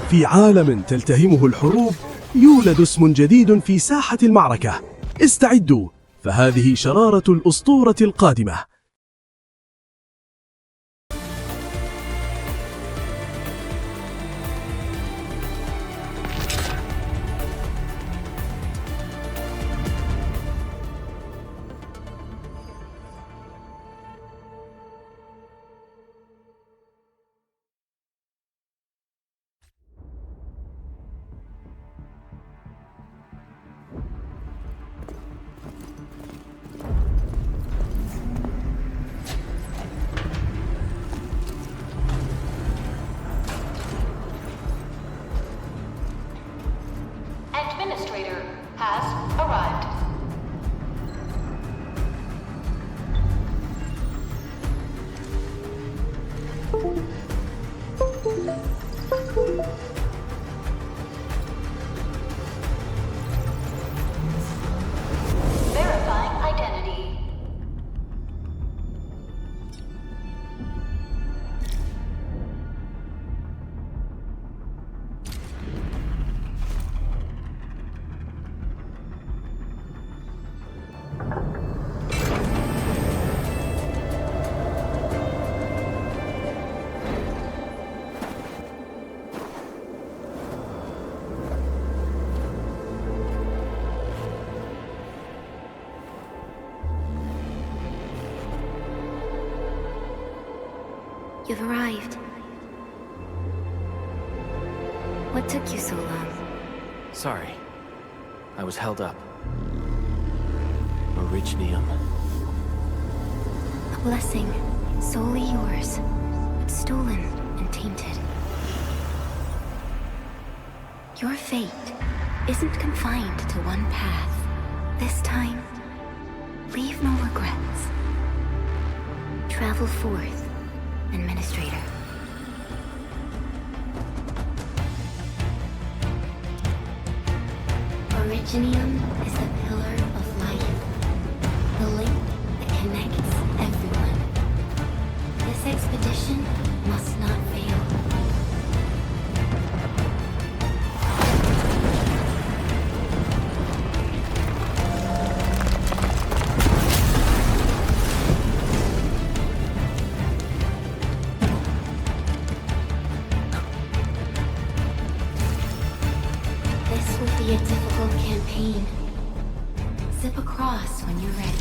في عالم تلتهمه الحروب يولد اسم جديد في ساحة المعركة. استعدوا، فهذه شرارة الأسطورة القادمة. Administrator has arrived. Verifying identity. You've arrived. What took you so long? Sorry. I was held up. Originium. A blessing, solely yours, but stolen and tainted. Your fate isn't confined to one path. This time, leave no regrets. Travel forth, Administrator. Originium is the pillar of life, the link that connects everyone. This expedition must not fail. This will be a difficult campaign. Zip across when you're ready.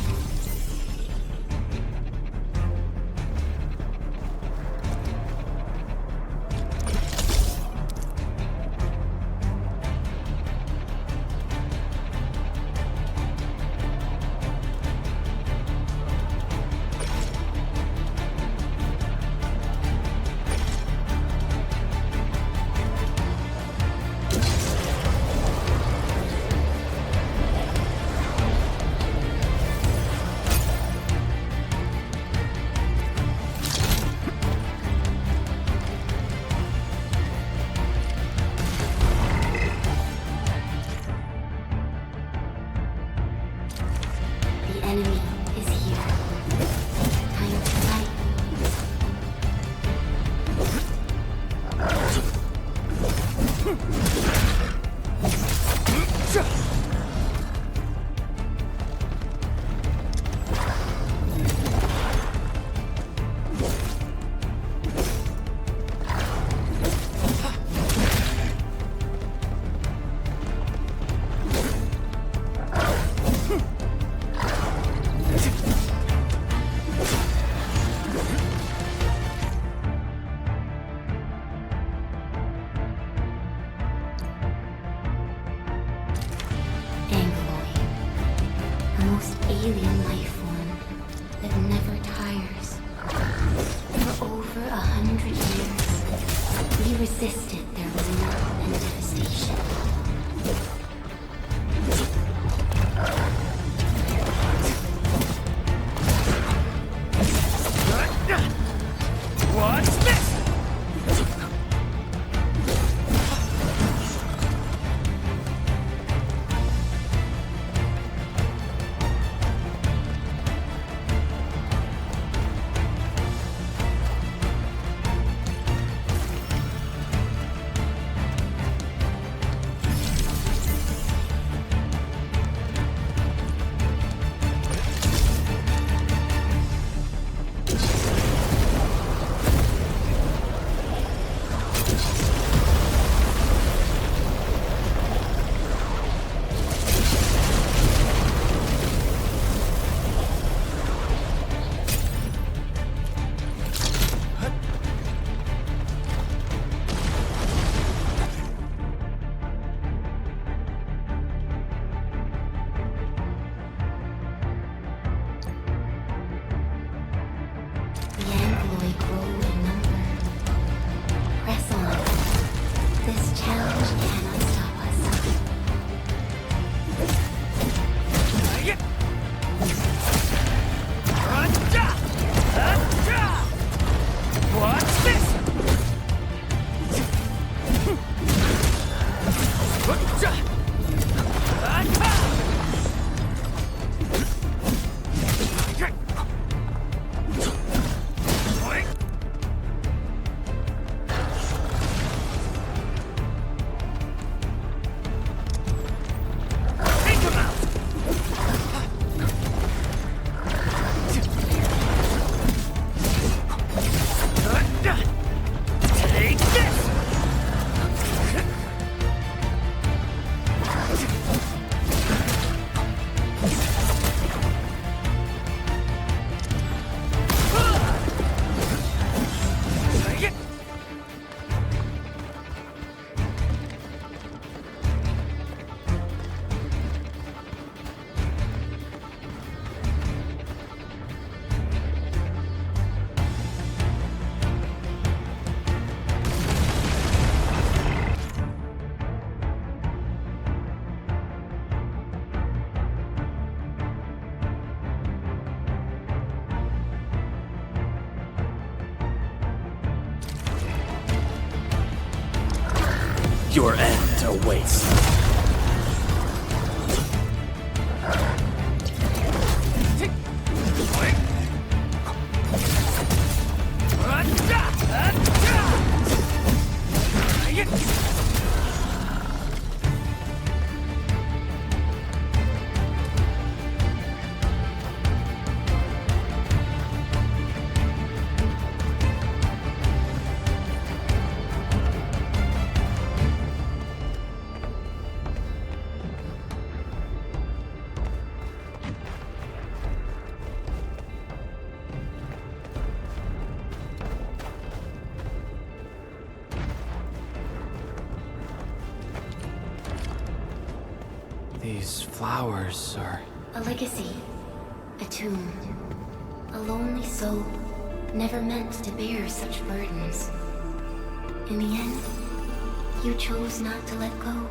The enemy is here. Time to fight. Alien life form that never tires. For over 100 years, we resisted their rule and devastation. What's this? This challenge cannot stop us. What's this? Your end awaits. These flowers are... A legacy, a tomb, a lonely soul, never meant to bear such burdens. In the end, you chose not to let go.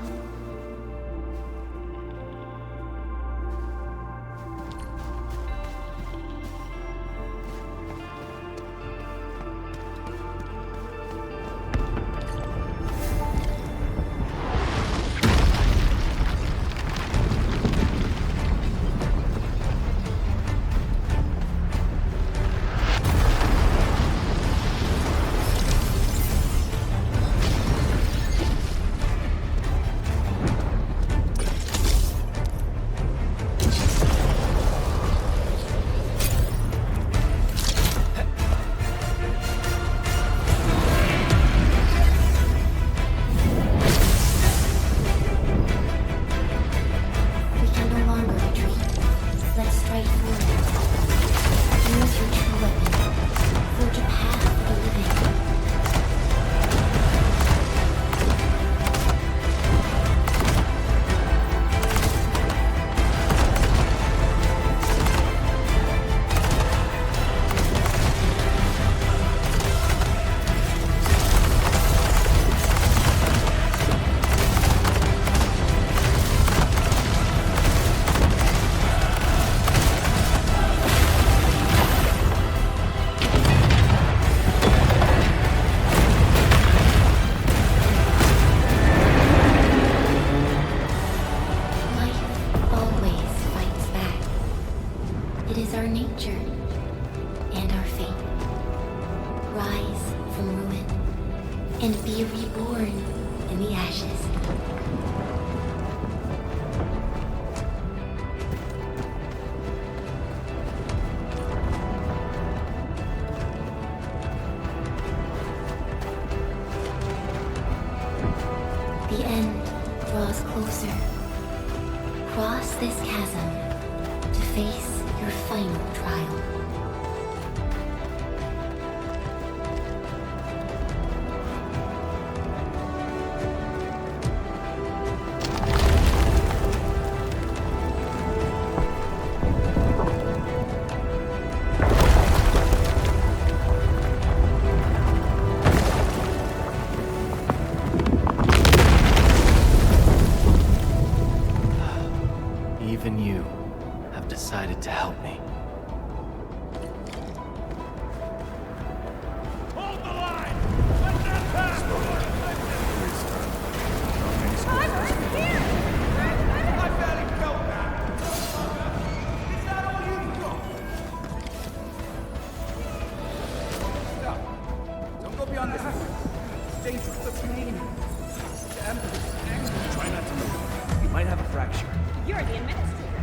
Try not to move. You might have a fracture. You're the administrator.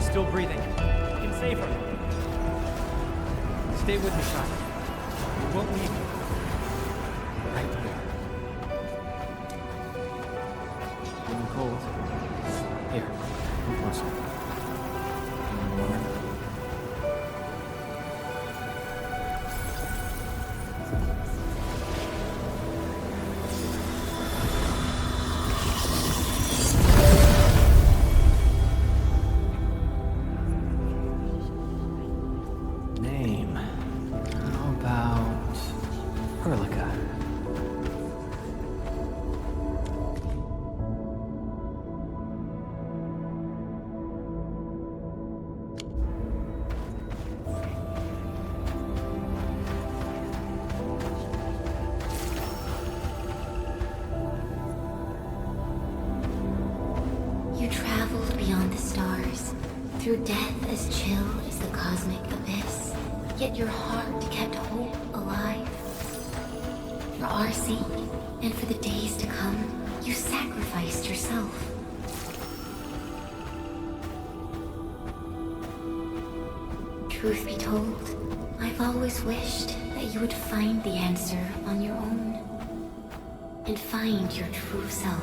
Still breathing. You can save her. Stay with me, Simon. We won't leave you. Right here. Feeling cold? Here, come closer. Feeling warm? Name. How about Erlica? You traveled beyond the stars, through death as chill as the cosmic abyss. Yet your heart kept hope alive. For our sake, and for the days to come, you sacrificed yourself. Truth be told, I've always wished that you would find the answer on your own, and find your true self.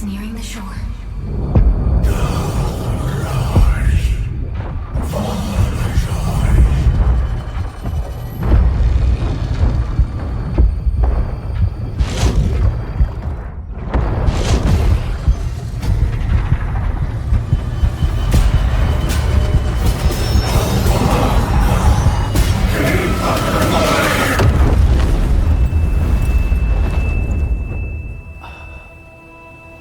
is nearing the shore.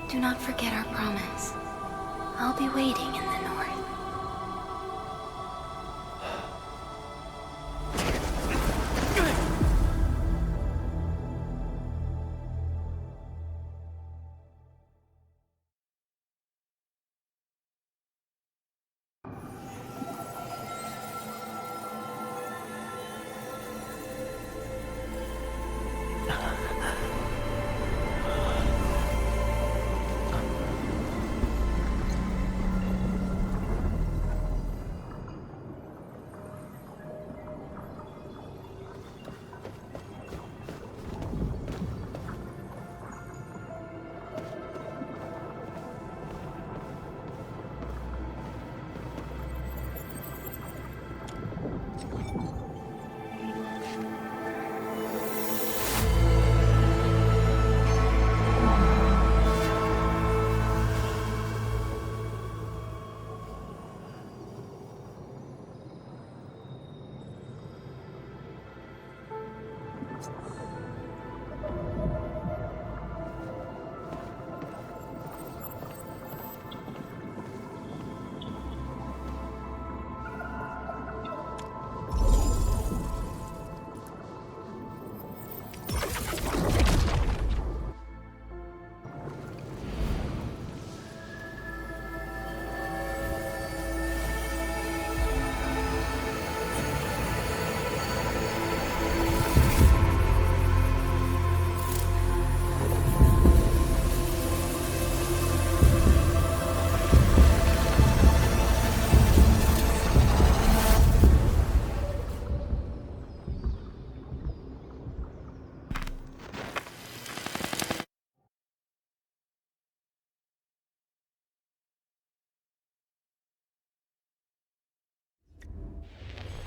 Do not forget our promise. I'll be waiting in the north.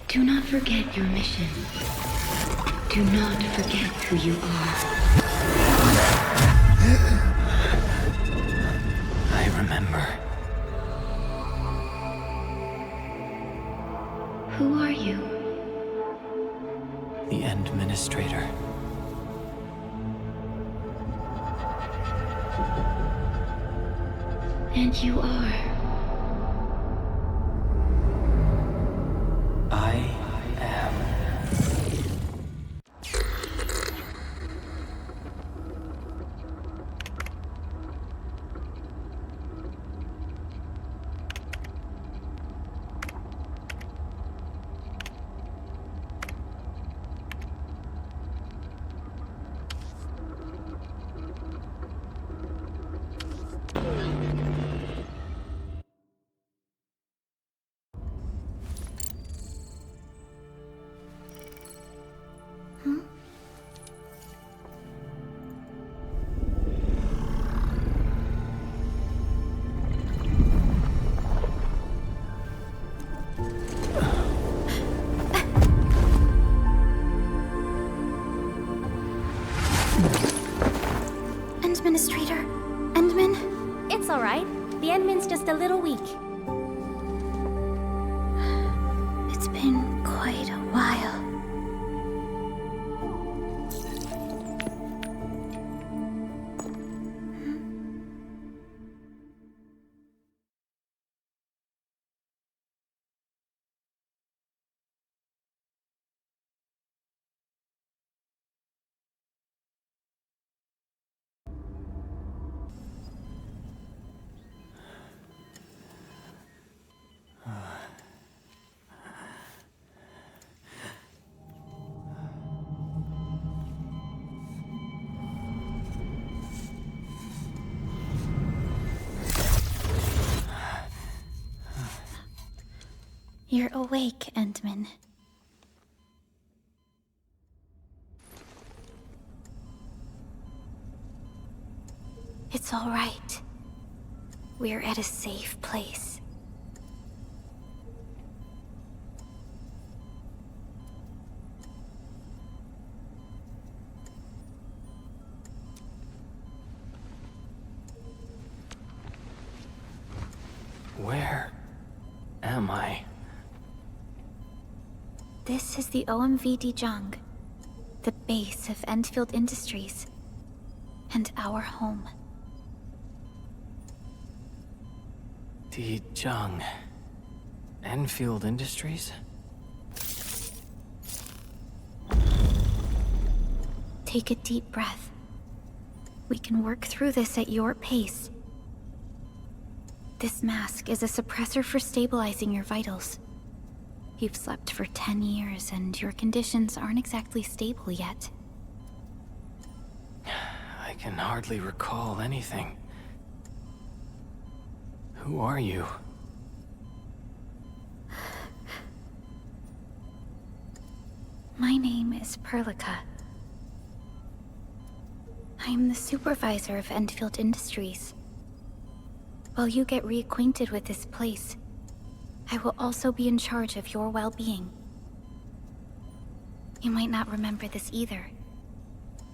Do not forget your mission. Do not forget who you are. I remember. Who are you? The Administrator. And you are. I am. Administrator, Endman? It's all right. The Endman's just a little weak. It's been quite a while. You're awake, Endman. It's all right. We're at a safe place. Where am I? This is the OMV Dijong, the base of Endfield Industries, and our home. Dijong. Enfield Industries? Take a deep breath. We can work through this at your pace. This mask is a suppressor for stabilizing your vitals. You've slept for 10 years and your conditions aren't exactly stable yet. I can hardly recall anything. Who are you? My name is Perlica. I am the supervisor of Endfield Industries. While you get reacquainted with this place, I will also be in charge of your well-being. You might not remember this either,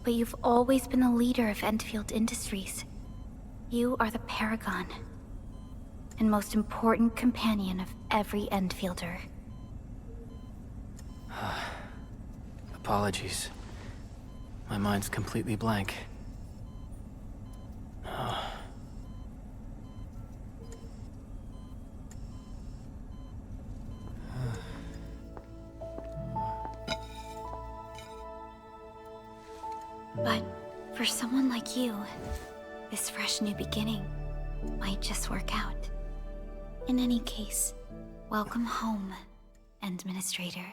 but you've always been the leader of Endfield Industries. You are the paragon, and most important companion of every Endfielder. Apologies. My mind's completely blank. But for someone like you, this fresh new beginning might just work out. In any case, welcome home, Administrator.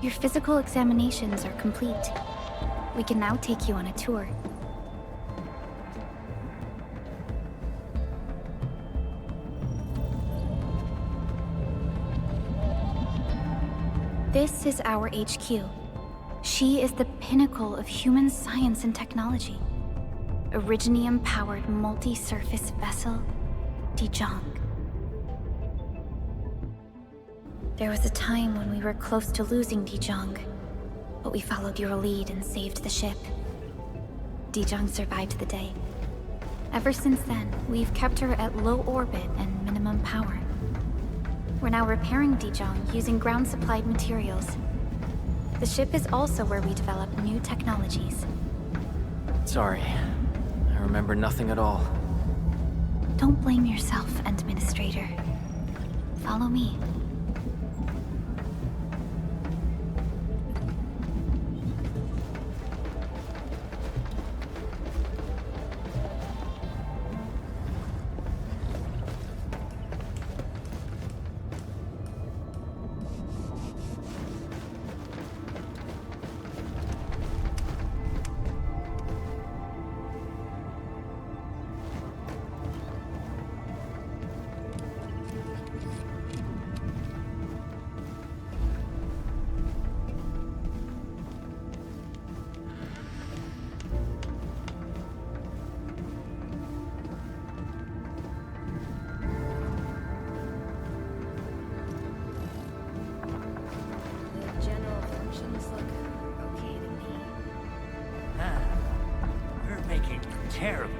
Your physical examinations are complete. We can now take you on a tour. This is our HQ. She is the pinnacle of human science and technology. Originium-powered multi-surface vessel, Dijong. There was a time when we were close to losing Dijong, but we followed your lead and saved the ship. Dijong survived the day. Ever since then, we've kept her at low orbit and minimum power. We're now repairing Dijong using ground-supplied materials. The ship is also where we develop new technologies. Sorry. I remember nothing at all. Don't blame yourself, Administrator. Follow me. You're making terrible.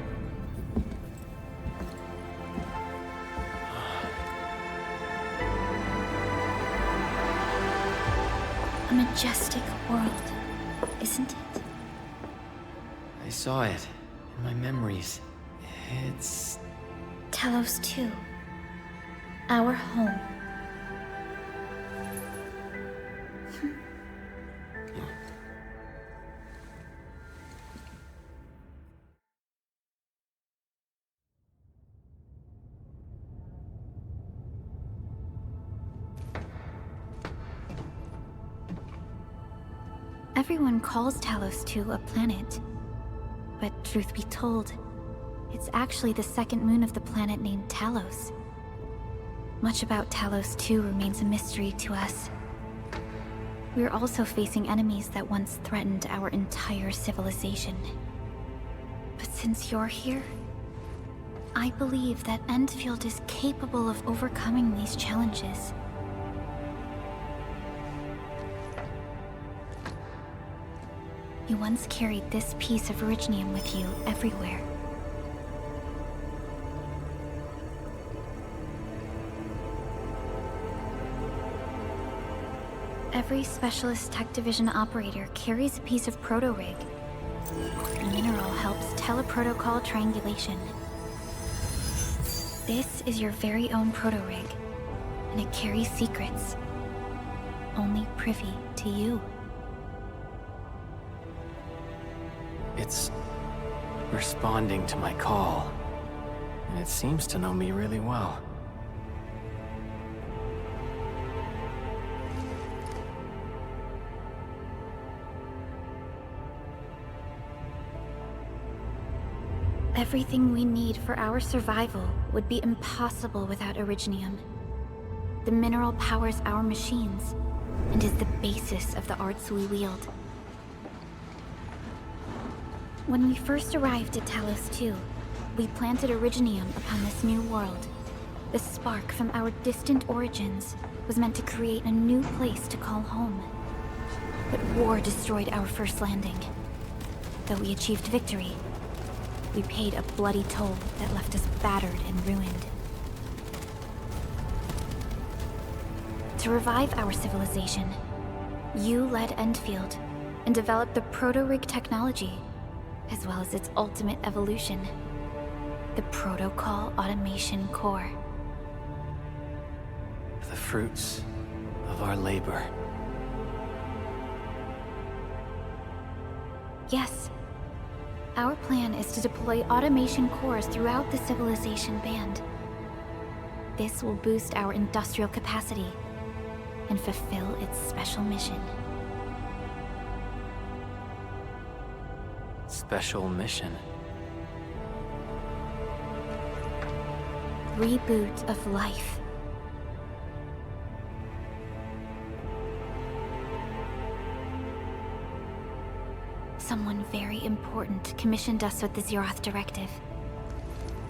A majestic world, isn't it? I saw it in my memories. It's... Talos-II. Our home. Everyone calls Talos-II a planet. But truth be told, it's actually the second moon of the planet named Talos. Much about Talos-II remains a mystery to us. We're also facing enemies that once threatened our entire civilization. But since you're here, I believe that Endfield is capable of overcoming these challenges. You once carried this piece of Originium with you everywhere. Every Specialist Tech Division operator carries a piece of proto-rig. The mineral helps teleprotocol triangulation. This is your very own proto-rig, and it carries secrets. Only privy to you. It's responding to my call, and it seems to know me really well. Everything we need for our survival would be impossible without Originium. The mineral powers our machines, and is the basis of the arts we wield. When we first arrived at Talos-II, we planted Originium upon this new world. The spark from our distant origins was meant to create a new place to call home. But war destroyed our first landing. Though we achieved victory, we paid a bloody toll that left us battered and ruined. To revive our civilization, you led Endfield and developed the proto-rig technology, as well as its ultimate evolution, the Protocol Automation Core. The fruits of our labor. Yes. Our plan is to deploy automation cores throughout the civilization band. This will boost our industrial capacity and fulfill its special mission. Special mission. Reboot of life. Someone very important commissioned us with the Zeroth Directive.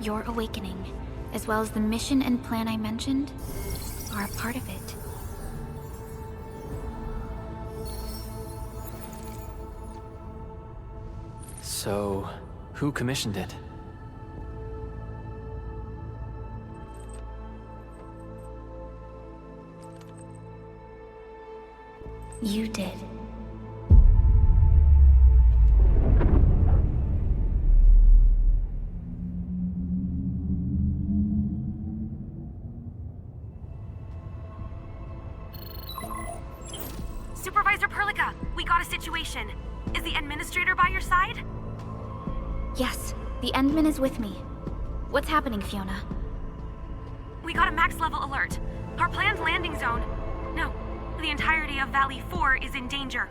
Your awakening, as well as the mission and plan I mentioned, are a part of it. So, who commissioned it? You did. Supervisor Perlica, we got a situation. Is the administrator by your side? Yes, the Endman is with me. What's happening, Fiona? We got a max level alert. Our planned landing zone... No, the entirety of Valley 4 is in danger.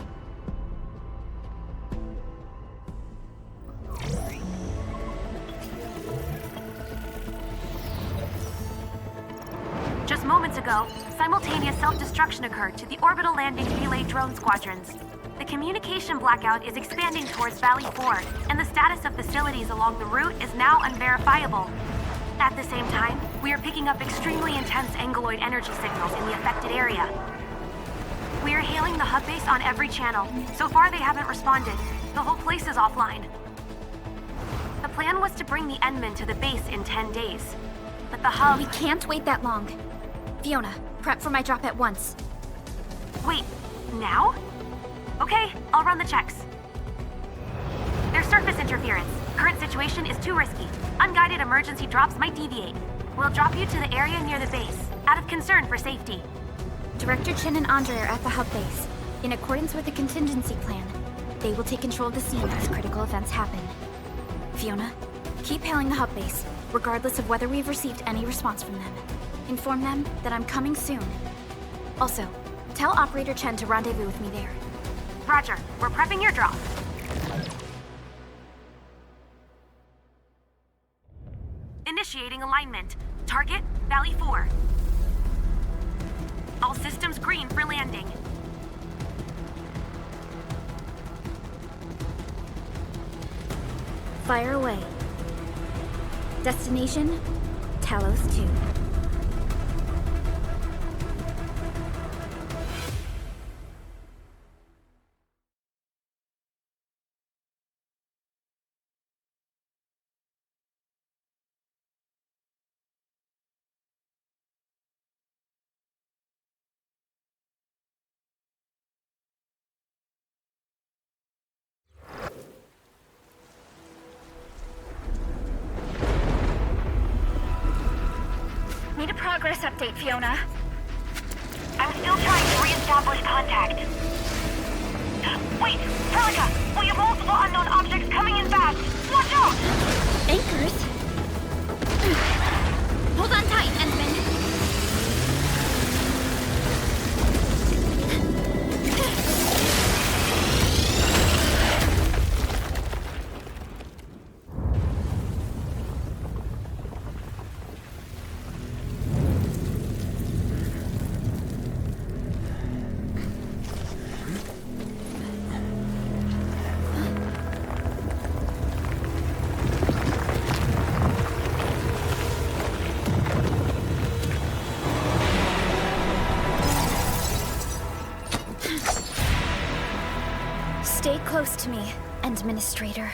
Just moments ago, simultaneous self-destruction occurred to the orbital landing relay drone squadrons. The communication blackout is expanding towards Valley 4, and the status of facilities along the route is now unverifiable. At the same time, we are picking up extremely intense angeloid energy signals in the affected area. We are hailing the hub base on every channel. So far, they haven't responded. The whole place is offline. The plan was to bring the Endman to the base in 10 days. But the hub... We can't wait that long. Fiona, prep for my drop at once. Wait, now? Okay, I'll run the checks. There's surface interference. Current situation is too risky. Unguided emergency drops might deviate. We'll drop you to the area near the base, out of concern for safety. Director Chen and Andre are at the hub base. In accordance with the contingency plan, they will take control of the scene as critical events happen. Fiona, keep hailing the hub base, regardless of whether we've received any response from them. Inform them that I'm coming soon. Also, tell Operator Chen to rendezvous with me there. Roger. We're prepping your drop. Initiating alignment. Target, Valley 4. All systems green for landing. Fire away. Destination, Talos-II. Need a progress update, Fiona. I'm still trying to re-establish contact. Wait, Celica! We have multiple unknown objects coming in fast! Watch out! Anchors? Hold on tight, Endman. Stay close to me, Administrator.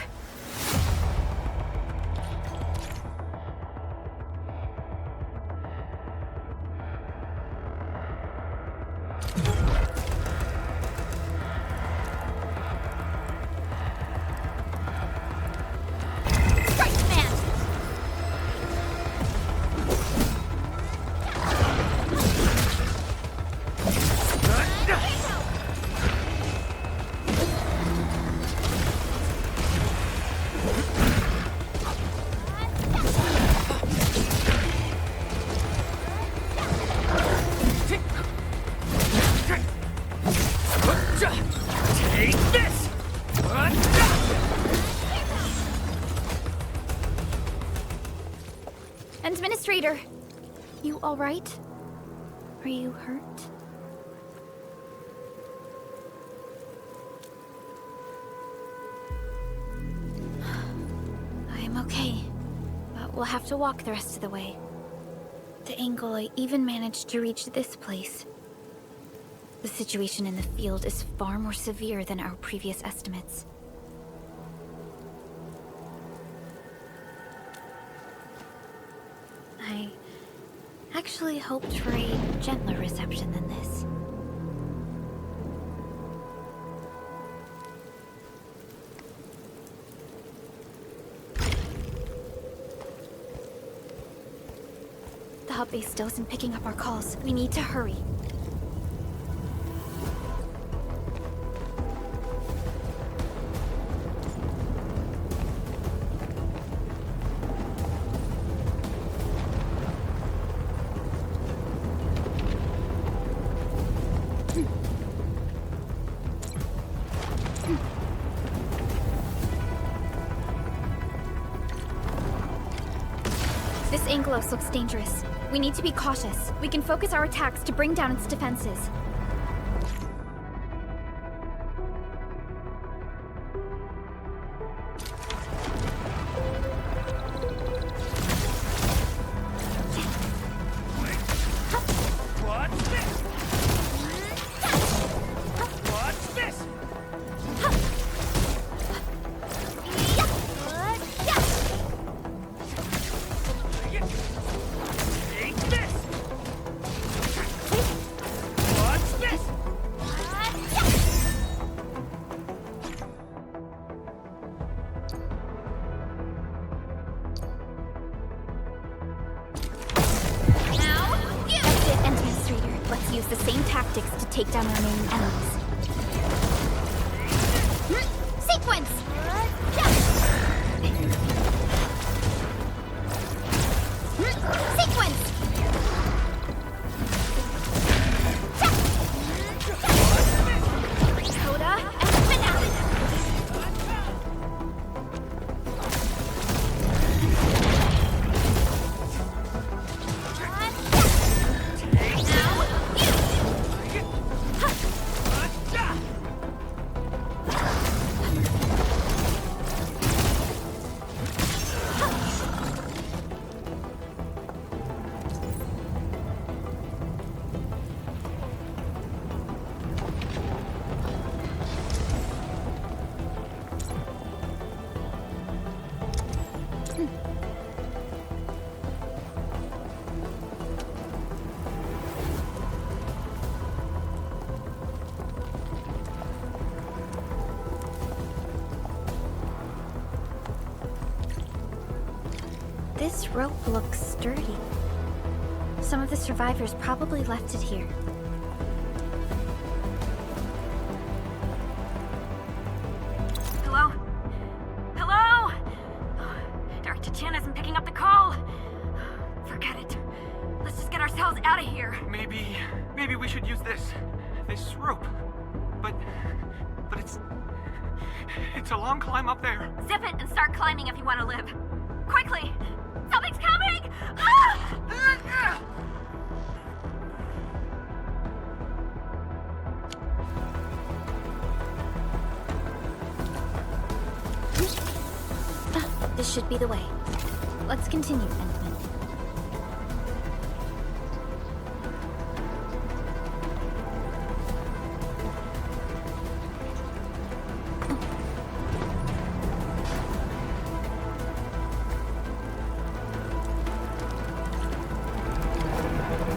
Administrator, you all right? Are you hurt? I'm okay, but we'll have to walk the rest of the way. The angle I even managed to reach this place. The situation in the field is far more severe than our previous estimates. I actually hoped for a gentler reception than this. The hub base still isn't picking up our calls. We need to hurry. This Angelos looks dangerous. We need to be cautious. We can focus our attacks to bring down its defenses. Use the same tactics to take down our remaining enemies. Sequence! Sequence! Coda and This rope looks sturdy. Some of the survivors probably left it here. Hello? Hello? Director Chan isn't picking up the call. Forget it. Let's just get ourselves out of here. Maybe we should use this rope. But it's a long climb up there. Zip it and start climbing if you want to live. Quickly! Something's coming! Ah! This should be the way. Let's continue, Endfield.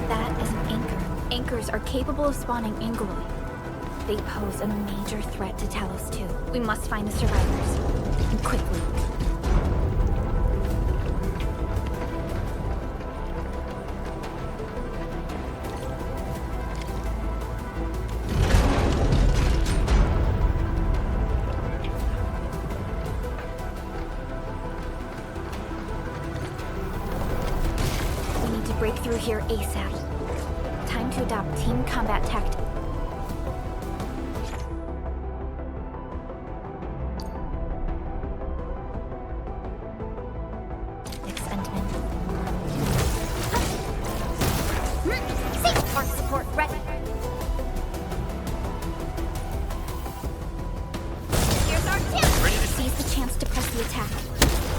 That is an anchor. Anchors are capable of spawning Angoloi. They pose a major threat to Talos-II. We must find the survivors. And quickly. Break through here ASAP. Time to adopt team combat tactics. Endman. Safe support ready. Here's our tip. Ready to seize the chance to press the attack.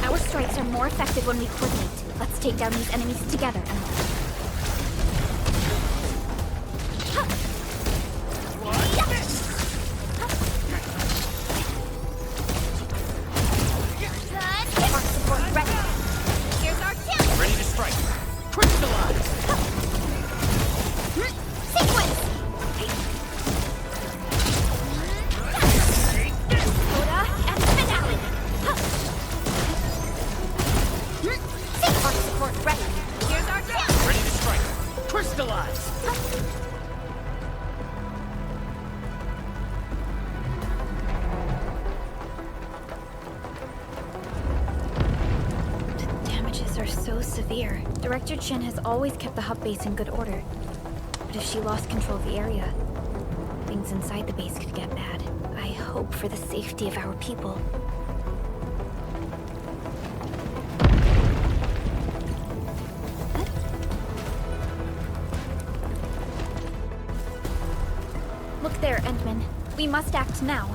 Our strikes are more effective when we coordinate. Let's take down these enemies together. Director Chin has always kept the hub base in good order. But if she lost control of the area, things inside the base could get bad. I hope for the safety of our people. Look there, Endman. We must act now.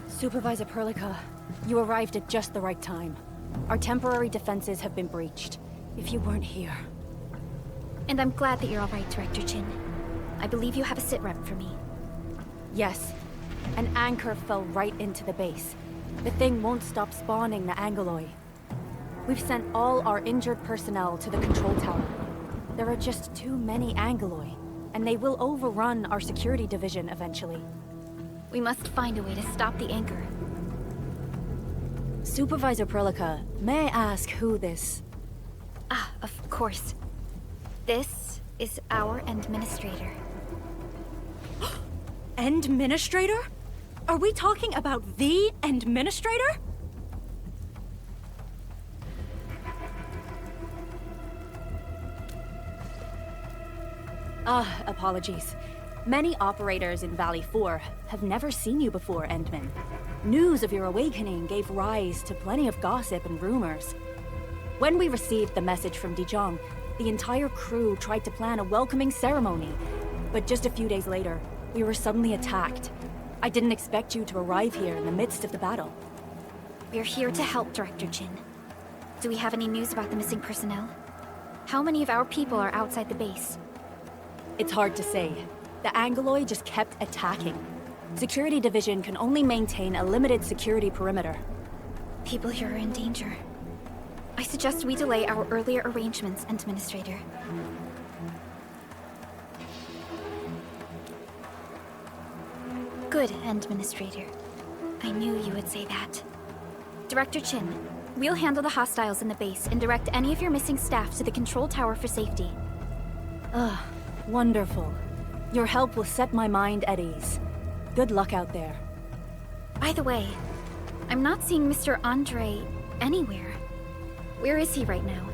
Supervisor Perlica, you arrived at just the right time. Our temporary defenses have been breached. If you weren't here... And I'm glad that you're all right, Director Chin. I believe you have a sit-rep for me. Yes. An anchor fell right into the base. The thing won't stop spawning the Angoloi. We've sent all our injured personnel to the control tower. There are just too many Angoloi, and they will overrun our security division eventually. We must find a way to stop the anchor. Supervisor Perlica, may I ask who this... Ah, of course. This is our administrator. Administrator? Are we talking about the administrator? Apologies. Many operators in Valley 4 have never seen you before, Endman. News of your awakening gave rise to plenty of gossip and rumors. When we received the message from Dijon, the entire crew tried to plan a welcoming ceremony. But just a few days later, we were suddenly attacked. I didn't expect you to arrive here in the midst of the battle. We're here to help, Director Jin. Do we have any news about the missing personnel? How many of our people are outside the base? It's hard to say. The Angoloi just kept attacking. Security Division can only maintain a limited security perimeter. People here are in danger. I suggest we delay our earlier arrangements, Administrator. Good, Administrator. I knew you would say that. Director Chin, we'll handle the hostiles in the base and direct any of your missing staff to the control tower for safety. Wonderful. Your help will set my mind at ease. Good luck out there. By the way, I'm not seeing Mr. Andre anywhere. Where is he right now?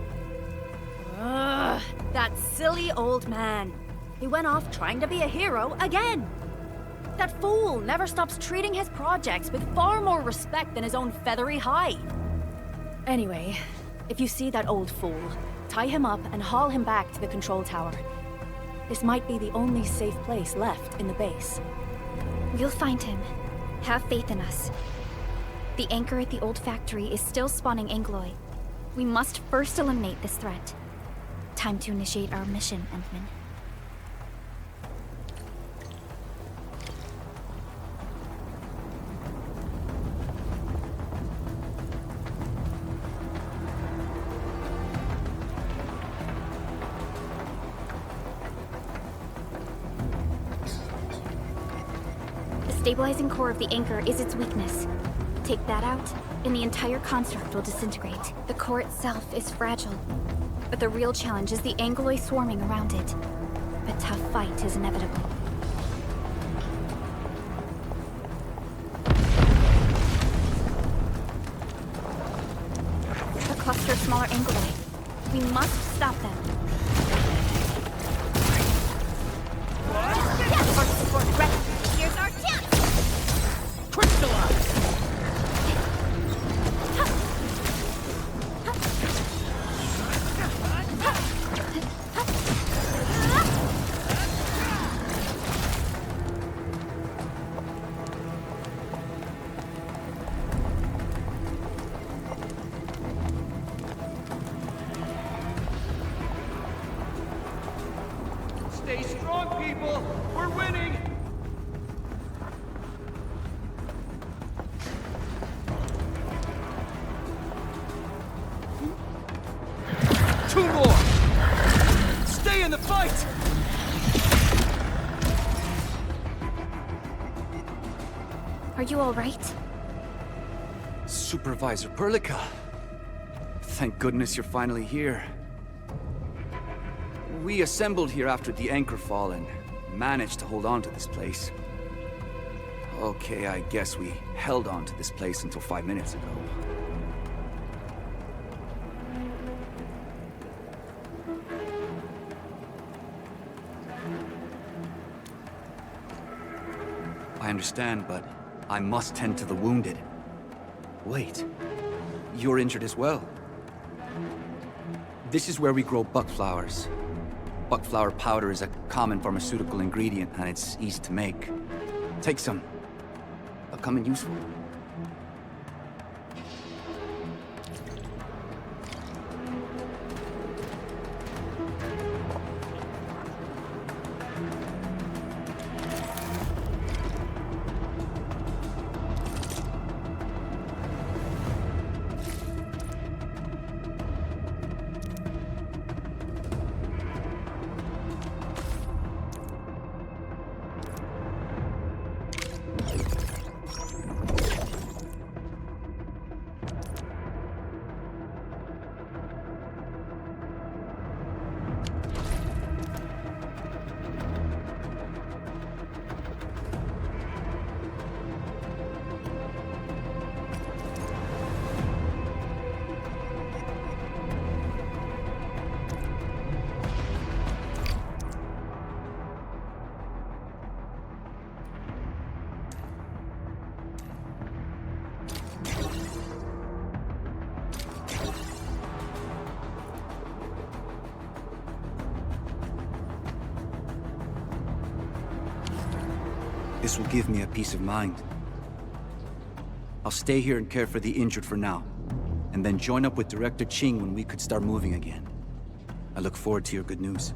That silly old man. He went off trying to be a hero again. That fool never stops treating his projects with far more respect than his own feathery hide. Anyway, if you see that old fool, tie him up and haul him back to the control tower. This might be the only safe place left in the base. We'll find him. Have faith in us. The anchor at the old factory is still spawning Angoloi. We must first eliminate this threat. Time to initiate our mission, Endman. The stabilizing core of the anchor is its weakness. Take that out, and the entire construct will disintegrate. The core itself is fragile, but the real challenge is the Angoloi swarming around it. A tough fight is inevitable. A cluster of smaller Angoloi. We must stop them. Yes! Our support ready. Here's our chance! Crystallize! Stay strong, people! We're winning! Two more! Stay in the fight! Are you all right? Supervisor Perlica. Thank goodness you're finally here. We assembled here after the anchor fall and managed to hold on to this place. Okay, I guess we held on to this place until 5 minutes ago. I understand, but I must tend to the wounded. Wait, you're injured as well. This is where we grow buckflowers. Buckflower powder is a common pharmaceutical ingredient, and it's easy to make. Take some. They'll come in useful. This will give me a peace of mind. I'll stay here and care for the injured for now, and then join up with Director Ching when we could start moving again. I look forward to your good news.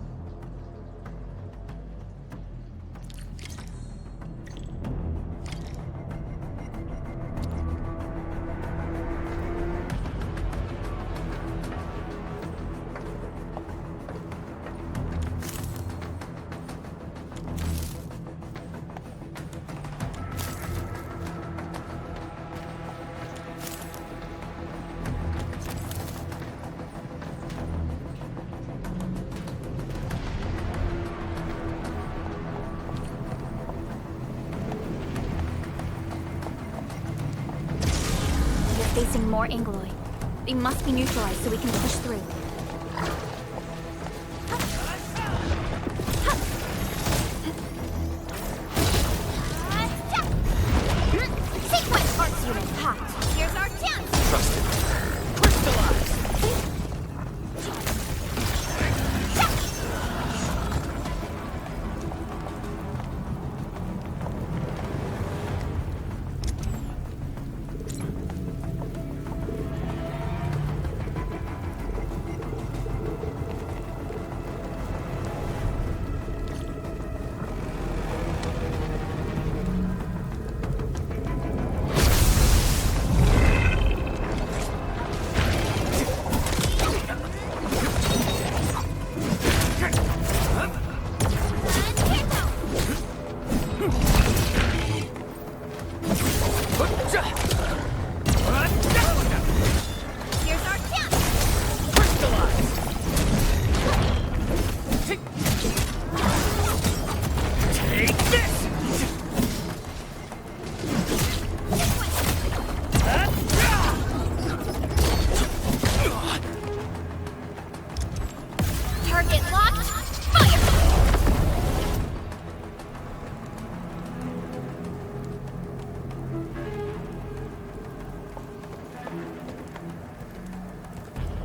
Facing more Angoloi. They must be neutralized so we can push through. Sequence arts unit hot. Here's our chance. Trust it. Crystallize.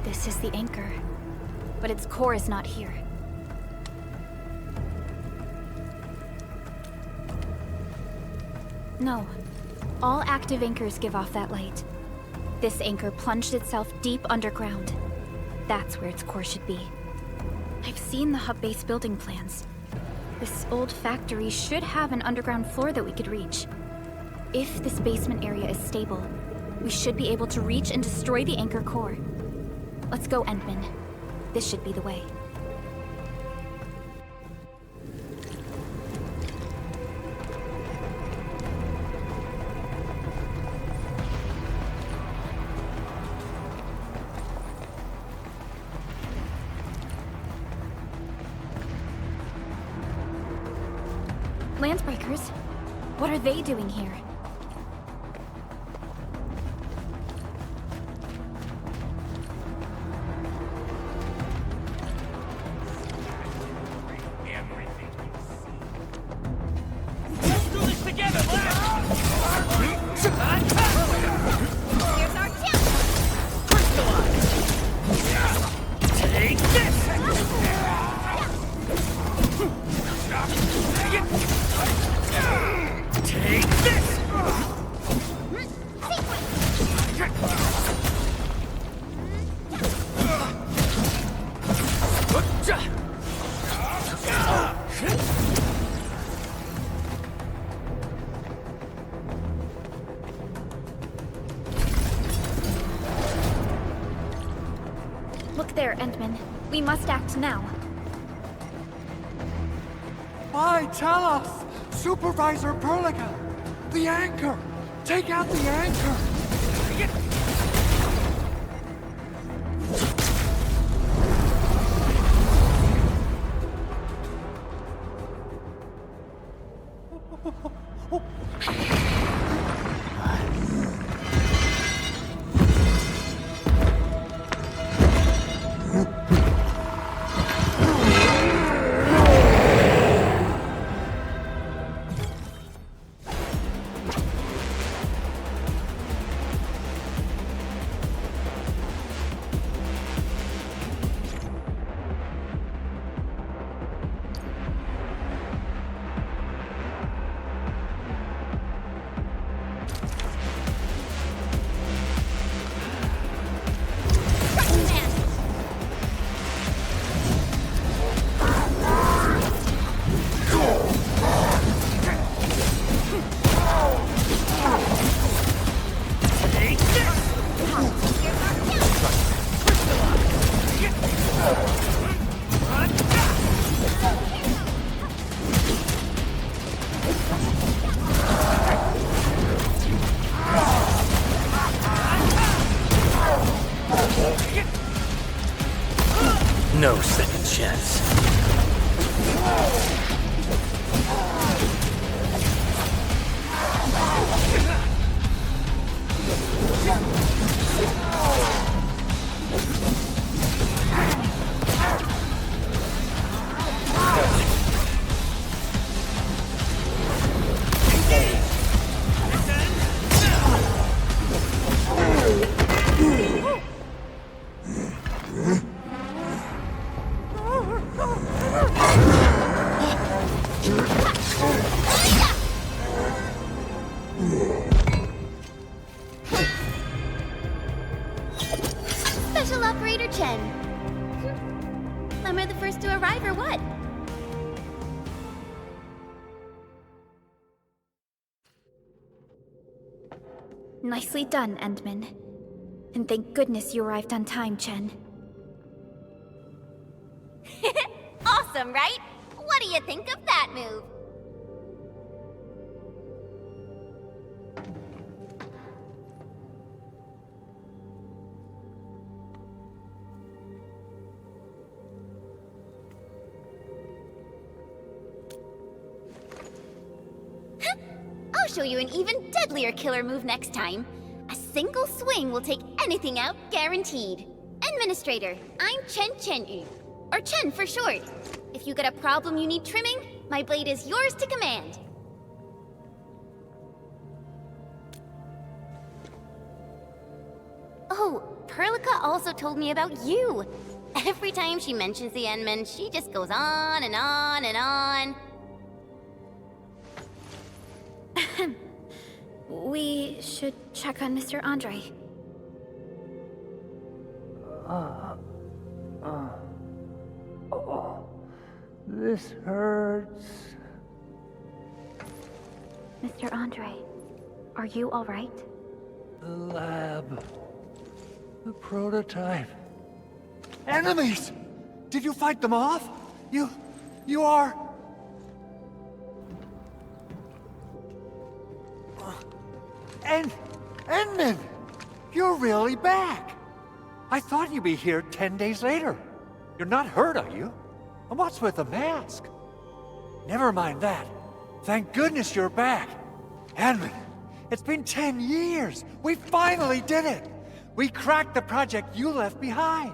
This is the anchor, but its core is not here. No. All active anchors give off that light. This anchor plunged itself deep underground. That's where its core should be. I've seen the hub base building plans. This old factory should have an underground floor that we could reach. If this basement area is stable, we should be able to reach and destroy the anchor core. Let's go, Endman. This should be the way. Landbreakers? What are they doing here? Look there, Endman. We must act now. Why, tell us! Supervisor Perlica! The anchor! Take out the anchor! Arknights. Special Operator Chen. Am I the first to arrive or what? Nicely done, Endman. And thank goodness you arrived on time, Chen. Awesome, right? What do you think of that move? I'll show you an even deadlier killer move next time. A single swing will take anything out, guaranteed. Administrator, I'm Chen, or Chen for short. If you got a problem you need trimming, my blade is yours to command. Oh, Perlica also told me about you. Every time she mentions the Endman, she just goes on and on and on. We should check on Mr. Andre. This hurts. Mr. Andre, are you all right? The lab. The prototype. Enemies! Did you fight them off? You are... Endman! You're really back! I thought you'd be here 10 days later. You're not hurt, are you? And what's with the mask? Never mind that. Thank goodness you're back. Endman, it's been 10 years! We finally did it! We cracked the project you left behind!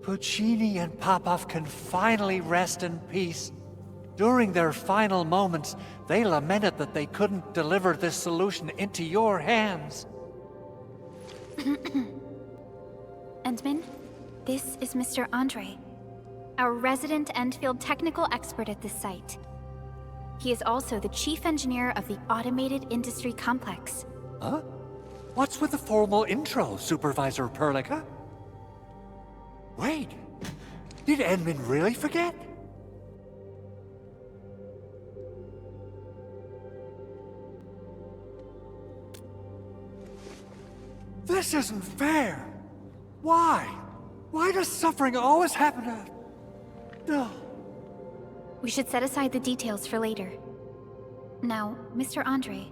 Puccini and Popov can finally rest in peace. During their final moments, they lamented that they couldn't deliver this solution into your hands. Endman, this is Mr. Andre, our resident Endfield technical expert at this site. He is also the chief engineer of the Automated Industry Complex. Huh? What's with the formal intro, Supervisor Perlica? Wait, did Endman really forget? This isn't fair! Why? Why does suffering always happen to... No. We should set aside the details for later. Now, Mr. Andre,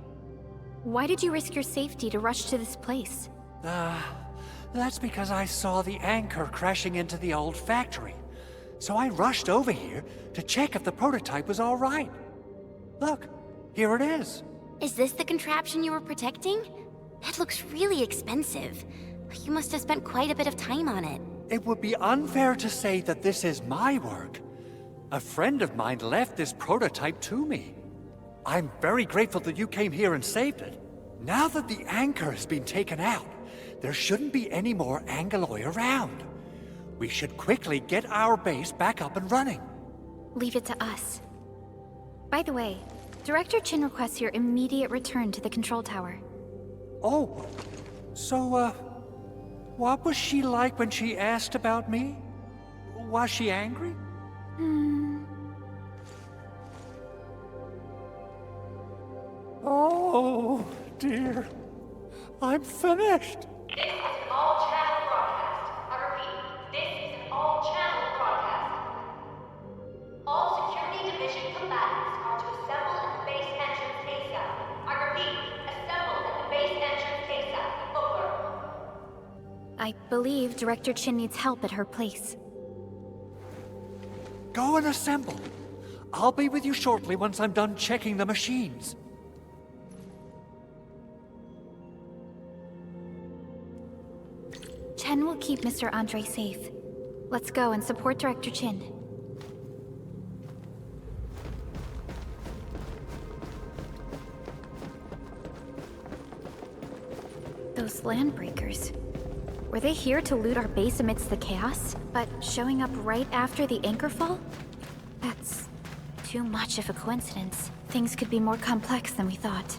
why did you risk your safety to rush to this place? That's because I saw the anchor crashing into the old factory. So I rushed over here to check if the prototype was all right. Look, here it is. Is this the contraption you were protecting? That looks really expensive. You must have spent quite a bit of time on it. It would be unfair to say that this is my work. A friend of mine left this prototype to me. I'm very grateful that you came here and saved it. Now that the anchor has been taken out, there shouldn't be any more Angoloi around. We should quickly get our base back up and running. Leave it to us. By the way, Director Chin requests your immediate return to the control tower. Oh, so, what was she like when she asked about me? Was she angry? Oh, dear. I'm finished. This is an all-channel broadcast. I repeat, this is an all-channel broadcast. All security division combatants are to assemble at the base entrance ASAP. I repeat, assemble at the base entrance ASAP. Over. I believe Director Chin needs help at her place. Go and assemble. I'll be with you shortly once I'm done checking the machines. Chen will keep Mr. Andre safe. Let's go and support Director Chin. Those landbreakers. Were they here to loot our base amidst the chaos? But showing up right after the anchor fall? That's too much of a coincidence. Things could be more complex than we thought.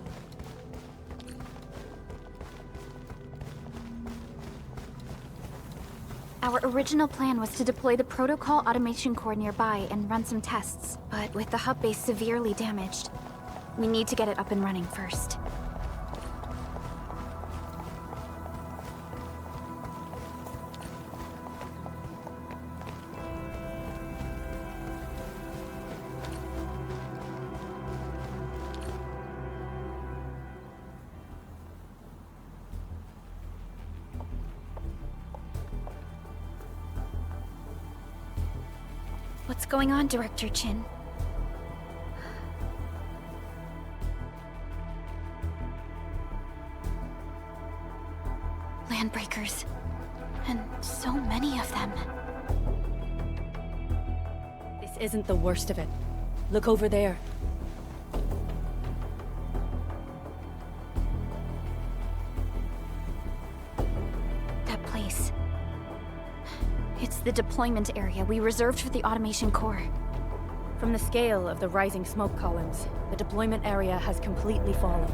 Our original plan was to deploy the protocol automation core nearby and run some tests, but with the hub base severely damaged, we need to get it up and running first. What's going on, Director Chin? Landbreakers. And so many of them. This isn't the worst of it. Look over there. That place. It's the deployment area we reserved for the automation core. From the scale of the rising smoke columns, the deployment area has completely fallen.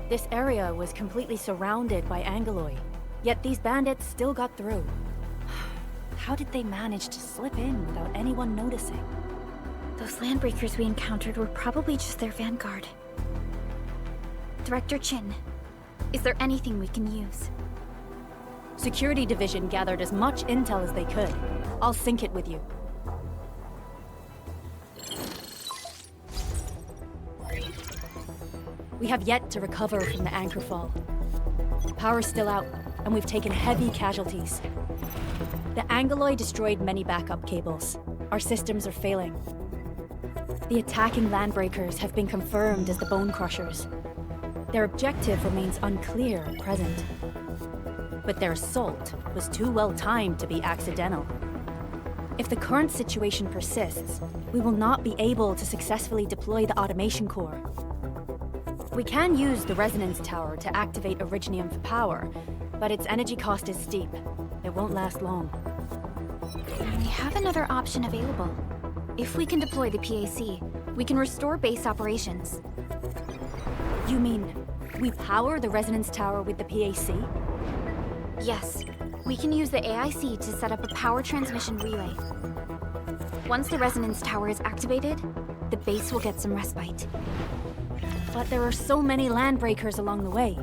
This area was completely surrounded by Angoloi, yet these bandits still got through. How did they manage to slip in without anyone noticing? Those landbreakers we encountered were probably just their vanguard. Director Chin, is there anything we can use? Security Division gathered as much intel as they could. I'll sync it with you. We have yet to recover from the anchor fall. The power's still out, and we've taken heavy casualties. The Angoloi destroyed many backup cables. Our systems are failing. The attacking landbreakers have been confirmed as the Bone Crushers. Their objective remains unclear at present. But their assault was too well timed to be accidental. If the current situation persists, we will not be able to successfully deploy the automation core. We can use the resonance tower to activate Originium for power, but its energy cost is steep. It won't last long. We have another option available. If we can deploy the PAC, we can restore base operations. You mean we power the resonance tower with the PAC? Yes, we can use the AIC to set up a power transmission relay. Once the resonance tower is activated, the base will get some respite. But there are so many landbreakers along the way.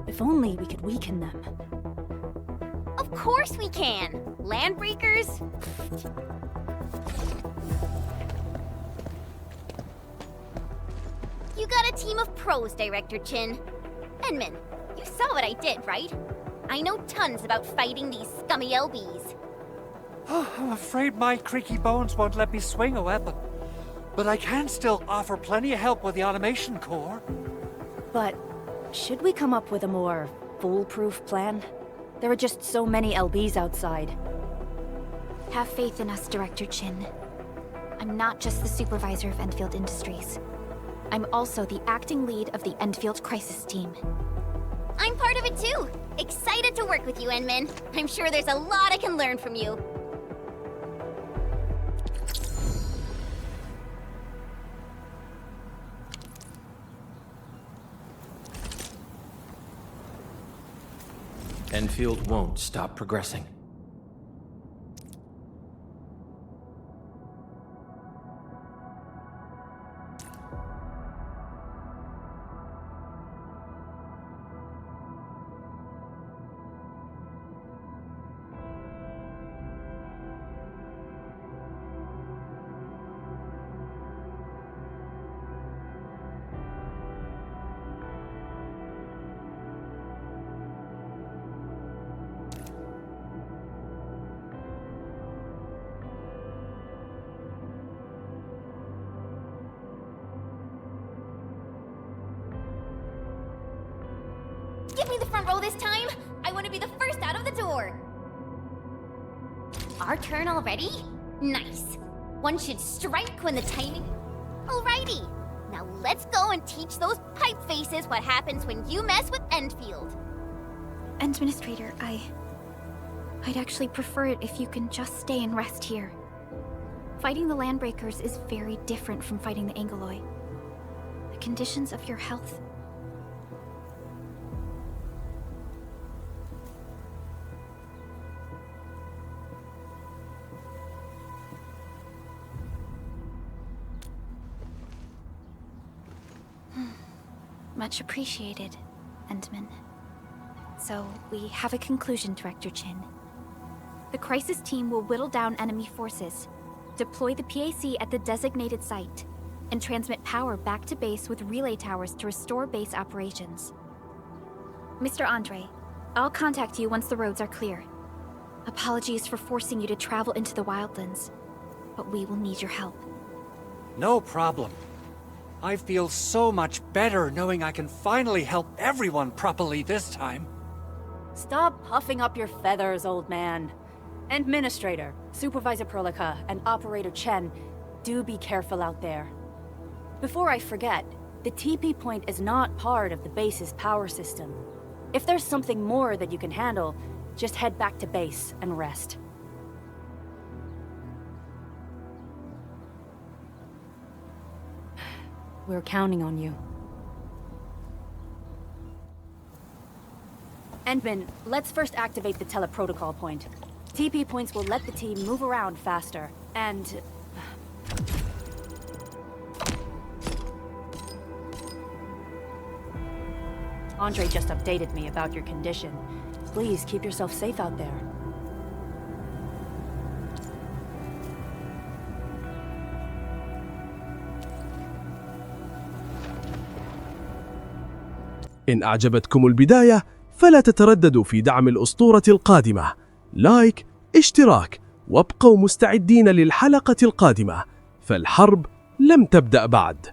If only we could weaken them. Of course we can! Landbreakers? You got a team of pros, Director Chin. Enman, you saw what I did, right? I know tons about fighting these scummy LBs. I'm afraid my creaky bones won't let me swing a weapon. But I can still offer plenty of help with the automation core. But should we come up with a more foolproof plan? There are just so many LBs outside. Have faith in us, Director Chin. I'm not just the supervisor of Endfield Industries. I'm also the acting lead of the Endfield Crisis Team. I'm part of it too! Excited to work with you, Enman. I'm sure there's a lot I can learn from you. Enfield won't stop progressing. this time. I want to be the first out of the door. Our turn already? Nice. One should strike when the timing... Alrighty. Now let's go and teach those pipe faces what happens when you mess with Endfield. Administrator, I'd actually prefer it if you can just stay and rest here. Fighting the Landbreakers is very different from fighting the Angoloi. The conditions of your health... Much appreciated, Endman. So, we have a conclusion, Director Chin. The crisis team will whittle down enemy forces, deploy the PAC at the designated site, and transmit power back to base with relay towers to restore base operations. Mr. Andre, I'll contact you once the roads are clear. Apologies for forcing you to travel into the wildlands, but we will need your help. No problem. I feel so much better knowing I can finally help everyone properly this time. Stop puffing up your feathers, old man. Administrator, Supervisor Perlica, and Operator Chen, do be careful out there. Before I forget, the TP point is not part of the base's power system. If there's something more that you can handle, just head back to base and rest. We're counting on you. Endman, let's first activate the teleprotocol point. TP points will let the team move around faster, and... Andre just updated me about your condition. Please keep yourself safe out there. إن أعجبتكم البداية فلا تترددوا في دعم الأسطورة القادمة. لايك، اشتراك، وابقوا مستعدين للحلقة القادمة، فالحرب لم تبدأ بعد.